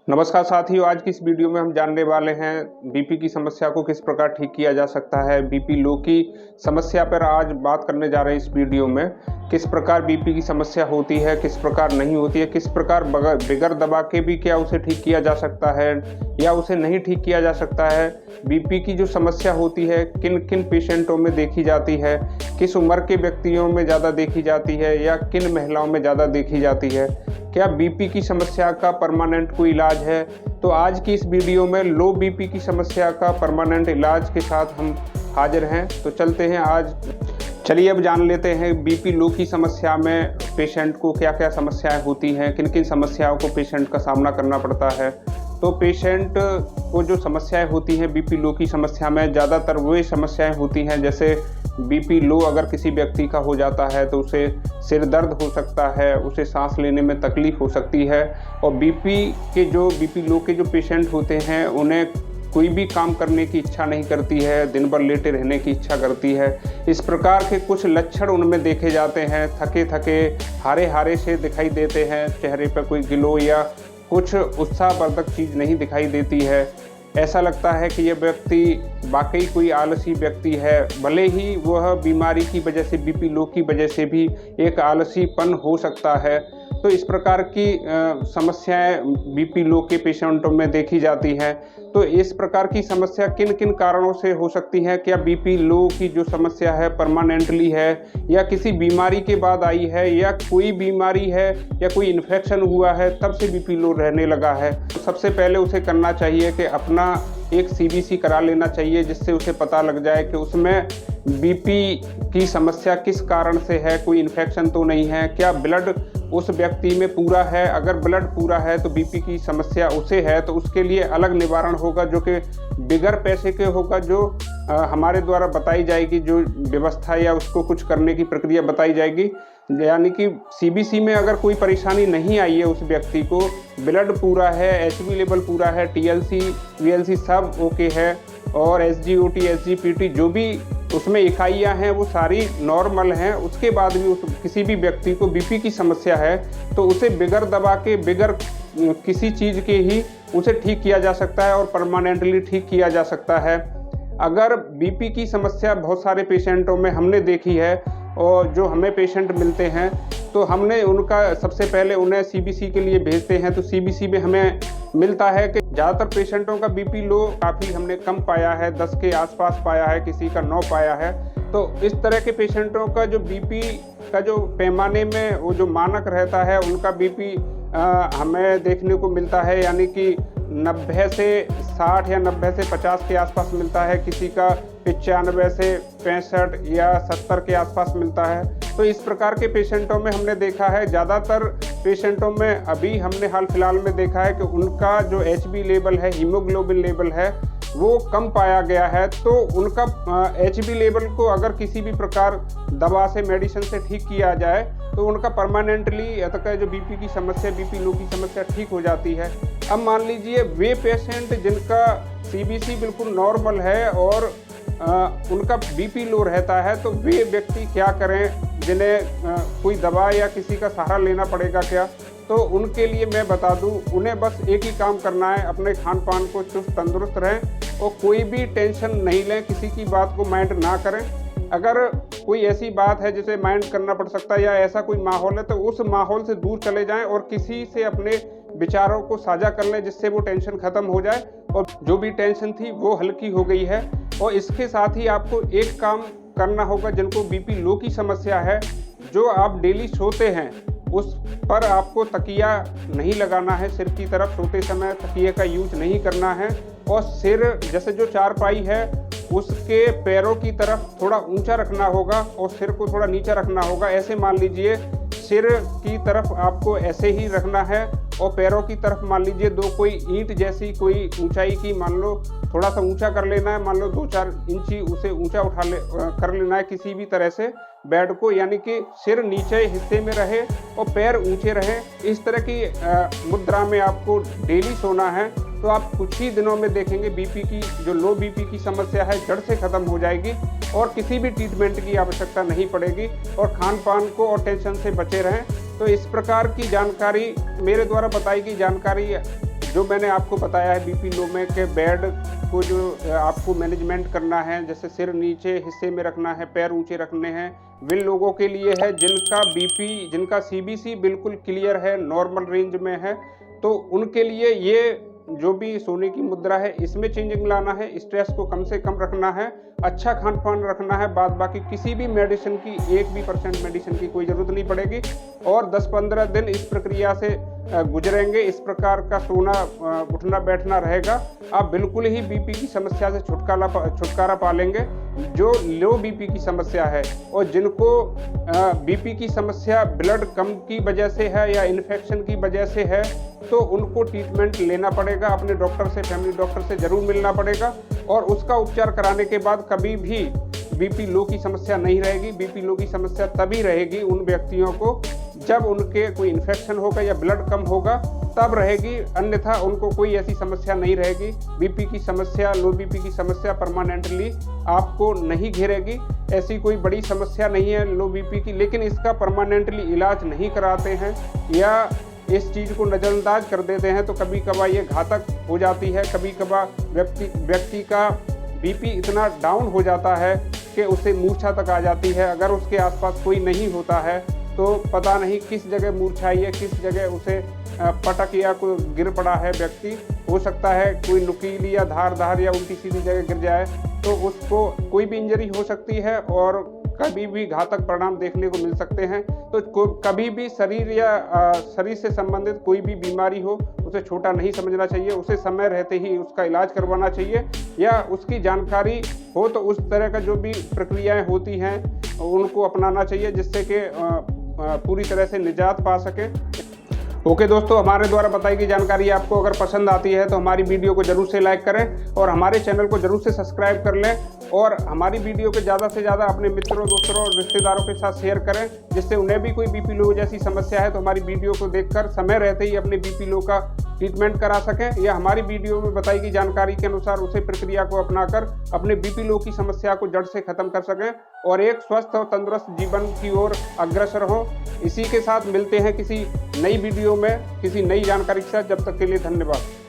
नमस्कार साथियों, आज की इस वीडियो में हम जानने वाले हैं बीपी की समस्या को किस प्रकार ठीक किया जा सकता है। बीपी लो की समस्या पर आज बात करने जा रहे हैं इस वीडियो में। किस प्रकार बीपी की समस्या होती है, किस प्रकार नहीं होती है, किस प्रकार बगैर दवा के भी क्या उसे ठीक किया जा सकता है या उसे नहीं ठीक किया जा सकता है। बीपी की जो समस्या होती है किन किन पेशेंटों में देखी जाती है, किस उम्र के व्यक्तियों में ज़्यादा देखी जाती है या किन महिलाओं में ज़्यादा देखी जाती है, क्या बीपी की समस्या का परमानेंट कोई इलाज है। तो आज की इस वीडियो में लो बीपी की समस्या का परमानेंट इलाज के साथ हम हाजिर हैं। तो चलते हैं चलिए अब जान लेते हैं बीपी लो की समस्या में पेशेंट को क्या क्या समस्याएं होती हैं, किन किन समस्याओं को पेशेंट का सामना करना पड़ता है। तो पेशेंट को जो समस्याएं होती हैं बीपी लो की समस्या में, ज़्यादातर वही समस्याएं होती हैं जैसे बीपी लो अगर किसी व्यक्ति का हो जाता है तो उसे सिर दर्द हो सकता है, उसे सांस लेने में तकलीफ हो सकती है। और बीपी लो के जो पेशेंट होते हैं उन्हें कोई भी काम करने की इच्छा नहीं करती है, दिन भर लेटे रहने की इच्छा करती है। इस प्रकार के कुछ लक्षण उनमें देखे जाते हैं, थके थके हारे हारे से दिखाई देते हैं, चेहरे पर कोई ग्लो या कुछ उत्साहवर्धक चीज़ नहीं दिखाई देती है। ऐसा लगता है कि यह व्यक्ति वाकई कोई आलसी व्यक्ति है, भले ही वह बीमारी की वजह से बीपी लो की वजह से भी एक आलसीपन हो सकता है। तो इस प्रकार की समस्याएं बीपी लो के पेशेंटों में देखी जाती हैं। तो इस प्रकार की समस्या किन किन कारणों से हो सकती है, क्या बीपी लो की जो समस्या है परमानेंटली है या किसी बीमारी के बाद आई है या कोई बीमारी है या कोई इन्फेक्शन हुआ है तब से बीपी लो रहने लगा है। तो सबसे पहले उसे करना चाहिए कि अपना एक सीबीसी करा लेना चाहिए, जिससे उसे पता लग जाए कि उसमें बीपी की समस्या किस कारण से है, कोई इन्फेक्शन तो नहीं है, क्या ब्लड उस व्यक्ति में पूरा है। अगर ब्लड पूरा है तो बीपी की समस्या उसे है तो उसके लिए अलग निवारण होगा जो कि बिगर पैसे के होगा, जो हमारे द्वारा बताई जाएगी, जो व्यवस्था या उसको कुछ करने की प्रक्रिया बताई जाएगी। यानी कि सीबीसी में अगर कोई परेशानी नहीं आई है, उस व्यक्ति को ब्लड पूरा है, एचबी लेवल पूरा है, टीएलसी वीएलसी सब ओके है और एसजीओटी एसजीपीटी जो भी उसमें इकाइयाँ हैं वो सारी नॉर्मल हैं, उसके बाद भी किसी भी व्यक्ति को बीपी की समस्या है तो उसे बिगर दवा के बिगर किसी चीज़ के ही उसे ठीक किया जा सकता है और परमानेंटली ठीक किया जा सकता है। अगर बीपी की समस्या बहुत सारे पेशेंटों में हमने देखी है और जो हमें पेशेंट मिलते हैं तो हमने उनका सबसे पहले उन्हें सीबीसी के लिए भेजते हैं। तो सीबीसी में हमें मिलता है कि ज़्यादातर पेशेंटों का बीपी लो काफ़ी हमने कम पाया है, 10 के आसपास पाया है, किसी का 9 पाया है। तो इस तरह के पेशेंटों का जो बीपी का जो पैमाने में वो जो मानक रहता है उनका बीपी हमें देखने को मिलता है, यानी कि 90 से 60 या 90 से 50 के आसपास मिलता है, किसी का 95 से 65 या 70 के आसपास मिलता है। तो इस प्रकार के पेशेंटों में हमने देखा है, ज़्यादातर पेशेंटों में अभी हमने हाल फिलहाल में देखा है कि उनका जो एचबी लेवल है, हीमोग्लोबिन लेवल है, वो कम पाया गया है। तो उनका एचबी लेवल को अगर किसी भी प्रकार दवा से मेडिसिन से ठीक किया जाए तो उनका परमानेंटली अतः जो बीपी की समस्या, बीपी लो की समस्या ठीक हो जाती है। अब मान लीजिए वे पेशेंट जिनका सीबीसी बिल्कुल नॉर्मल है और उनका बीपी लो रहता है, तो वे व्यक्ति क्या करें, जिन्हें कोई दवा या किसी का सहारा लेना पड़ेगा क्या। तो उनके लिए मैं बता दूं, उन्हें बस एक ही काम करना है, अपने खान पान को चुस्त तंदुरुस्त रहें और कोई भी टेंशन नहीं लें, किसी की बात को माइंड ना करें। अगर कोई ऐसी बात है जिसे माइंड करना पड़ सकता है या ऐसा कोई माहौल है तो उस माहौल से दूर चले जाएं और किसी से अपने विचारों को साझा कर लें, जिससे वो टेंशन ख़त्म हो जाए और जो भी टेंशन थी वो हल्की हो गई है। और इसके साथ ही आपको एक काम करना होगा, जिनको बीपी लो की समस्या है, जो आप डेली सोते हैं उस पर आपको तकिया नहीं लगाना है, सिर की तरफ सोते समय तकिए का यूज नहीं करना है और सिर जैसे जो चारपाई है उसके पैरों की तरफ थोड़ा ऊंचा रखना होगा और सिर को थोड़ा नीचा रखना होगा। ऐसे मान लीजिए सिर की तरफ आपको ऐसे ही रखना है और पैरों की तरफ मान लीजिए दो कोई ईंट जैसी कोई ऊंचाई की मान लो थोड़ा सा ऊंचा कर लेना है, मान लो 2-4 इंची उसे ऊंचा कर लेना है किसी भी तरह से बेड को, यानी कि सिर नीचे हिस्से में रहे और पैर ऊंचे रहे। इस तरह की मुद्रा में आपको डेली सोना है। तो आप कुछ ही दिनों में देखेंगे बीपी की जो लो बीपी की समस्या है जड़ से ख़त्म हो जाएगी और किसी भी ट्रीटमेंट की आवश्यकता नहीं पड़ेगी और खान पान को और टेंशन से बचे रहें। तो इस प्रकार की जानकारी मेरे द्वारा बताई गई जानकारी जो मैंने आपको बताया है बीपी लो में के बेड को जो आपको मैनेजमेंट करना है, जैसे सिर नीचे हिस्से में रखना है, पैर ऊंचे रखने हैं, विन लोगों के लिए है जिनका बीपी, जिनका सीबीसी बिल्कुल क्लियर है, नॉर्मल रेंज में है, तो उनके लिए ये जो भी सोने की मुद्रा है इसमें चेंजिंग लाना है, स्ट्रेस को कम से कम रखना है, अच्छा खान पान रखना है, बाद बाकी किसी भी मेडिसिन की 1% मेडिसिन की कोई ज़रूरत नहीं पड़ेगी। और 10-15 दिन इस प्रक्रिया से गुजरेंगे, इस प्रकार का सोना उठना बैठना रहेगा, आप बिल्कुल ही बीपी की समस्या से छुटकारा पा लेंगे। जो लो बीपी की समस्या है और जिनको बीपी की समस्या ब्लड कम की वजह से है या इन्फेक्शन की वजह से है, तो उनको ट्रीटमेंट लेना पड़ेगा, अपने डॉक्टर से, फैमिली डॉक्टर से ज़रूर मिलना पड़ेगा और उसका उपचार कराने के बाद कभी भी बीपी लो की समस्या नहीं रहेगी। बीपी लो की समस्या तभी रहेगी उन व्यक्तियों को जब उनके कोई इन्फेक्शन होगा या ब्लड कम होगा, तब रहेगी, अन्यथा उनको कोई ऐसी समस्या नहीं रहेगी। बीपी की समस्या, लो बीपी की समस्या परमानेंटली आपको नहीं घेरेगी, ऐसी कोई बड़ी समस्या नहीं है लो बीपी की। लेकिन इसका परमानेंटली इलाज नहीं कराते हैं या इस चीज़ को नज़रअंदाज कर देते हैं तो कभी कभार ये घातक हो जाती है। कभी कभार व्यक्ति का बीपी इतना डाउन हो जाता है कि उसे मूर्छा तक आ जाती है। अगर उसके आसपास कोई नहीं होता है तो पता नहीं किस जगह मूर्छा आई है, किस जगह उसे पटक या कोई गिर पड़ा है व्यक्ति, हो सकता है कोई नुकीली या धार या उल्टी सीधी जगह गिर जाए तो उसको कोई भी इंजरी हो सकती है और कभी भी घातक परिणाम देखने को मिल सकते हैं। तो कभी भी शरीर से संबंधित कोई भी बीमारी हो उसे छोटा नहीं समझना चाहिए, उसे समय रहते ही उसका इलाज करवाना चाहिए या उसकी जानकारी हो तो उस तरह का जो भी प्रक्रियाएं होती हैं उनको अपनाना चाहिए, जिससे कि पूरी तरह से निजात पा सके। ओके दोस्तों, हमारे द्वारा बताई गई जानकारी आपको अगर पसंद आती है तो हमारी वीडियो को जरूर से लाइक करें और हमारे चैनल को जरूर से सब्सक्राइब कर लें और हमारी वीडियो को ज़्यादा से ज़्यादा अपने मित्रों, दोस्तों और रिश्तेदारों के साथ शेयर करें, जिससे उन्हें भी कोई बीपी लो जैसी समस्या है तो हमारी वीडियो को देखकर समय रहते ही अपने बीपी लो का ट्रीटमेंट करा सकें या हमारी वीडियो में बताई गई जानकारी के अनुसार उसी प्रक्रिया को अपनाकर अपने बीपी लो की समस्या को जड़ से खत्म कर सकें और एक स्वस्थ और तंदुरुस्त जीवन की ओर अग्रसर हो। इसी के साथ मिलते हैं किसी नई वीडियो में किसी नई जानकारी के साथ। जब तक के लिए धन्यवाद।